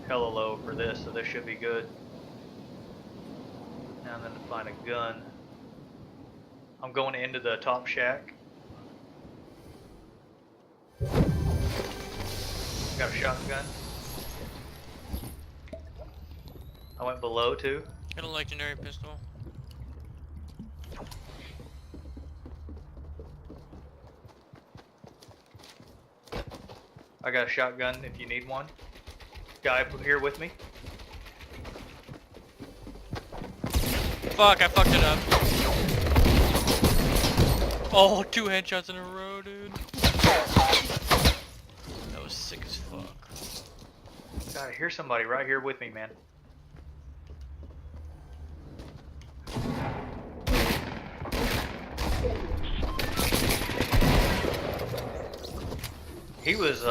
hella low for this, so this should be good. Now I'm gonna find a gun. I'm going into the top shack. Got a shotgun. I went below too. Got a legendary pistol. I got a shotgun if you need one. Guy here with me. Fuck, I fucked it up. Oh, 2 headshots in a row, dude. That was sick as fuck. God, I hear somebody right here with me, man. He was